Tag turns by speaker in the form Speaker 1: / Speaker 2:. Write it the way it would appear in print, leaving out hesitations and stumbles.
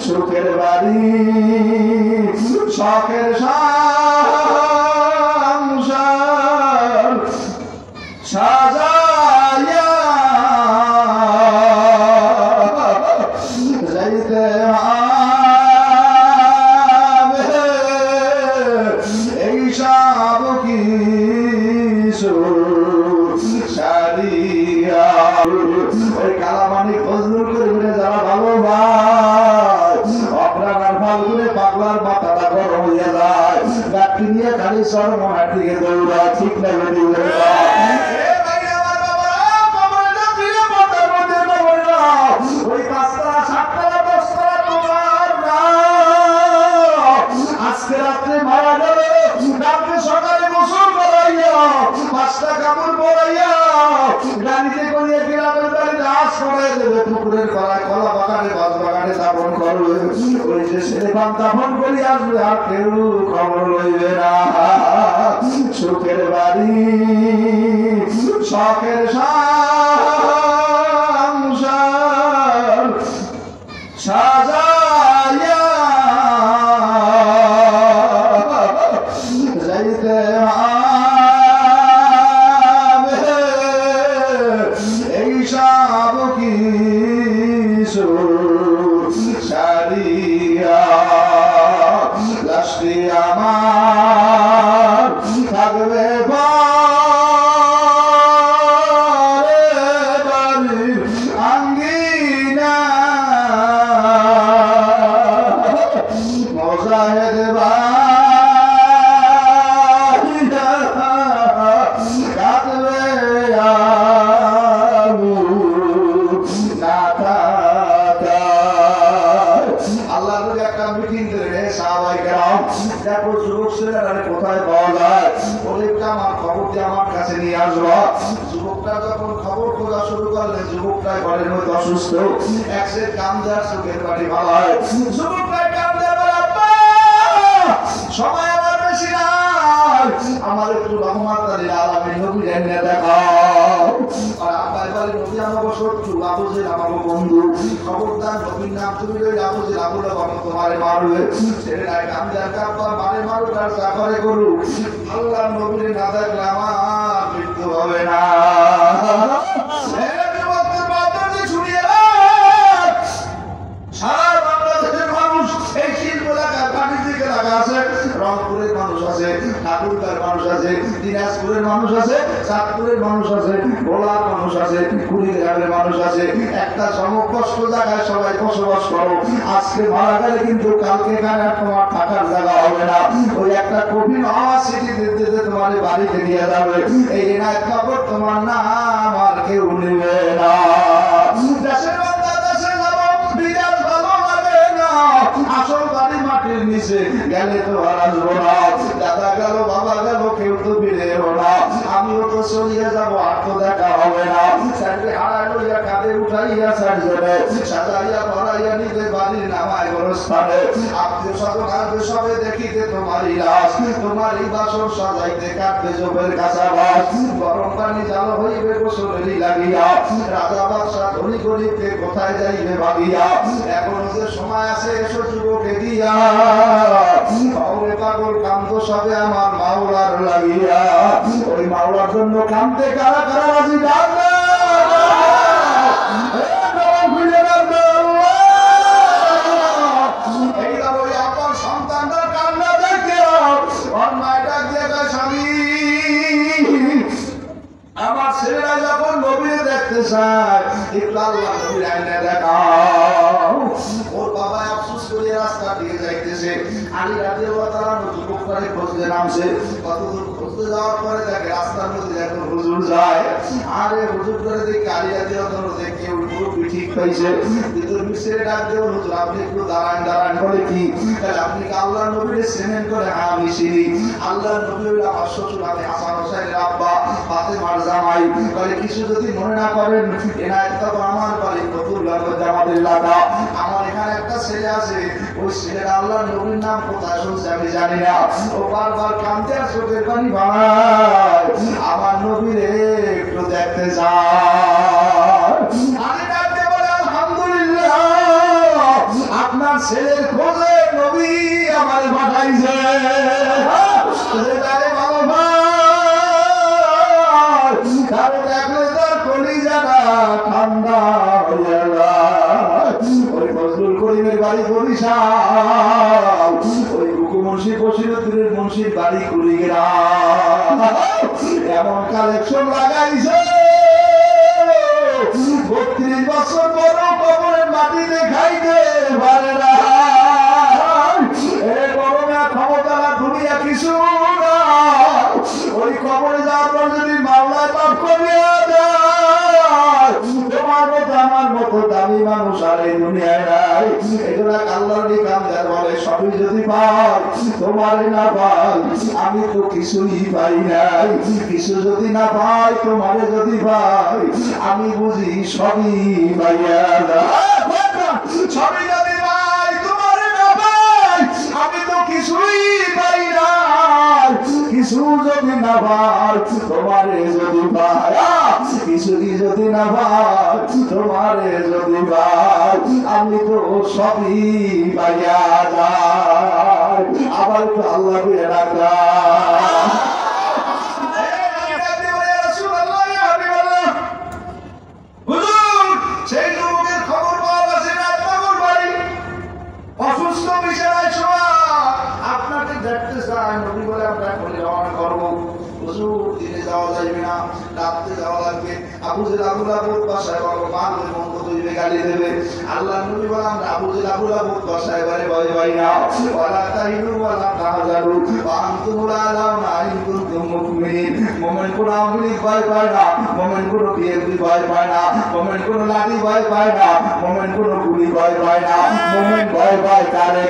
Speaker 1: সুখের বাড়ি শখের সংসার সাজাইয়া যাইতে হবে এই সব কিছু সারিয়া। ওই কালামানি ফজলুল করিমের যারা ভালো ভাই অগ্রাণার ফাল্গুনে পাগলার মাথাটা গরম হইয়া যায়, গাছটি নিয়ে খালি সরমনার দিকে দৌড়ায়, ঠিক না বেটি? ওই 5 তলা 7 তলা 10 তলা তোমার না, আজকে রাত্রে মারা যাবে, কালকে সকালে গোসল করাইয়া 5টা কাপড় পরাইয়া গাড়িতে করিয়ে গ্রামের বাড়িতে আস করাই দেবে, পুকুরের কলায় কলা বাগানে বাস বাগানে দাপন করবে। ওই যে ছেলেপান দাপন করি আসবে, আর কেউ খবর লইবে না। সুখের বাড়ি শখের সংসার সাজাইয়া যাইতে হবে এই সব কিছু সারিয়া। লাস্টে আমার থাকবে আঙ্গিনা মোজাহেদ কাঁদবে আল্লাহ একটা মিটিং করে সাহাবায়ে কেরাম দেখো যুবক ছেলেরা কোথায় পাওয়া যায়, ওদেরকে আমার খবর দিয়ে আমার কাছে নিয়ে আসবো। যুবকটা যখন খবর খোঁজা শুরু করলে যুবকটাই ঘরের মধ্যে অসুস্থ, এক সেট কাম দেওয়ার চোখের পানি ভালো হয়। যুবকটাই কাম দেওয়া সময় আমার বেশি নাই, আমার একটু রহমত আলামিন নবী এনে দেখাও। আর আব্বাই বলে নবী আমাকে শত্রু, আবু জেহেল আমাকে বন্ধু, খবরদার নবীর নাম তুমি লই আবু জেহেল আবুল বাবা তোমারে মারবে। ছেলেরা কাম দেওয়ার কাপড় মারে মারুক আর যা করে করুক, আল্লাহর নবীর না দেখলে আমার মৃত্যু হবে না। সারা বাংলাদেশের মানুষ এই শিল্প এলাকার বাণিজ্যিক এলাকা আছে, রংপুরের মানুষ আছে, ঠাকুরগাঁর মানুষ আছে, দিনাজপুরের মানুষ আছে, চাঁদপুরের মানুষ আছে, ভোলার মানুষ আছে, কুড়িগ্রামের মানুষ আছে। একটা সমকষ্ট জায়গায় সবাই বসবাস করো, আজকে মারা গেলে কিন্তু কালকে এখানে তোমার থাকার জায়গা হবে না। ওই একটা কঠিন আওয়াজ সিটি দিতে তোমার বাড়িতে নিয়ে যাবে, এই এনায়েত নগর তোমার নাম আর কেউ নেবে না। দেশের বান্দা দেশে যাবো, বিদেশ ভালো লাগে না, আসল বাড়ি মাটির নিচে গেলে তো আর আসবো না। দাদা গেল বাবা গেল কেউ তো ফিরে এলো না, আমিও তো চলিয়ে যাবো, আর তো দেখা হবে না। স্যারকে হারাই লইয়া কাঁধে উঠাইয়া চারজনে সাজাইয়া ভরাইয়া নিতে বাড়ির নামায় গোরস্থানে, আত্মীয় স্বজন আসবে সবে দেখিতে তোমারই লাশ, তোমারই বাসর সাজাইতে কাটবে জবের কাঁচা বাস। গরম পানি জাল হইবে গোসলেরই লাগিয়া, রাজা বাদশা ধনী গরিবকে কোথায় যাইবে ভাবিয়া। এখনো যে সময় আছে এসো যুবক এগিয়া, পাগল পাগল কান্ত সবে আমার মাওলার লাগিয়া। ওই মাওলার জন্য কান্দে কারা কারা রাজি ডাকবে, আমার ছেলেরা যখন নবীরে দেখতে চায় একটু আল্লাহ নবীর আইনে দেখাও। ওর বাবা আফসোস করে রাস্তা দিয়ে যাইতেছে, আলী রাদিয়াল্লাহু তাআলা যুবক করে খুঁজতে নামছে, কতদূর খুঁজতে যাওয়ার পরে দেখে রাস্তার মধ্যে এখন হুজুর যায়। আরে হুজুর করে দেখে আলী রাদিয়াল্লাহু তাআলা দেখে পুরো ঠিক পাইছে, ভিতর মিশরে ডাক দেও হুজুর আপনি একটু দাঁড়ান দাঁড়ান। বলে কি তাহলে আপনি কি আল্লাহর নবীরে চেনেন? করে হ্যাঁ আমি চিনি, আল্লাহর নবী হলো আমার শ্বশুর, আমি হাসান হোসেনের আব্বা, ফাতেমার জামাই। বলে কিছু যদি মনে না করেন, এনায়েত তো আমার বাড়ি ফতুল্লাহ আমাদের এলাকা, আমার এখানে একটা ছেলে আছে, ওই ছেলের আল্লাহর নবীর নাম কোথায় শুনছে আমি জানি না, ও বারবার কাঁদতে আর চোখের পানি ভাঙায়, আমার নবীরে একটু দেখতে চায়। আমি ডাকতে বলে আলহামদুলিল্লাহ আপনার ছেলের খোঁজে নবী আমার পাঠাইছে। সেটাই ভালো ভাই, কারণ দেখলে তার কলিজাটা ঠান্ডা হয়ে যায়। ওই ফজলুল করিমের বাড়ি বরিশাল, ওই মুন্সি বসিরুদ্দিনের মুন্সির বাড়ি কুড়িগ্রাম। এমন কালেকশন লাগাইছে 32 বছর বড় কবরের মাটিতে খাইতে পারে না। এ গরমে ক্ষমতা না, দুনিয়া কিছু না। ওই কবরে যাওয়ার পর যদি মামলায় পাপ করিয়া দেয়, তোমার মতো আমার মতো দামি মানুষ আর এই দুনিয়ায় নাই। এগুলা আল্লাহর কাম যার বলে সবই যদি পাই তোমার না পাই, আমি তো কিছুই পাই নাই। কিছু যদি না পাই তোমারে যদি পাই, আমি বুঝি সবই পাইয়া সবই যদি পাই তোমারে না পাই, আমি তো কিছুই পাই না। কিছু যদি না পাই তোমারে যদি পাই, কিছু যদি না পাই তোমারে যদি পাই, আমি তো সবই পাইয়া যাই। আবার তো আল্লাহ দিয়ে রাখলাম। সেই যুবকের খবর পাওয়া গেছে রাজনগর বাড়ি, অসুস্থ বিছানায় শোয়া। আপনাকে দেখতে চাই, নবী বলে আমরা করে রওনা করবো। হুজুর দিনে যাওয়া যাইবে না, রাত্রে যাওয়া লাগবে। আবু জেল আবুল আবুর বাসায় বলো, মানবে মন্দ কইবে, গালি দেবে। আল্লাহ নবী বলে আমরা আবু জেল আবুল আবুর বাসায় বারে ভয় পাই না। ওয়ালা তাহিনু ওয়ালা তাহজানু ওয়া আনতুমুল আ'লাউনা ইন কুনতুম মুমিনিন। মুমিন কোন আওয়ামী লীগ ভয় পায় না, মুমিন কোন বিএনপি ভয় পায় না, মুমিন কোন লাঠি ভয় পায় না, মুমিন কোন গুলি ভয় পায় না। মুমিন ভয় পায় কারে?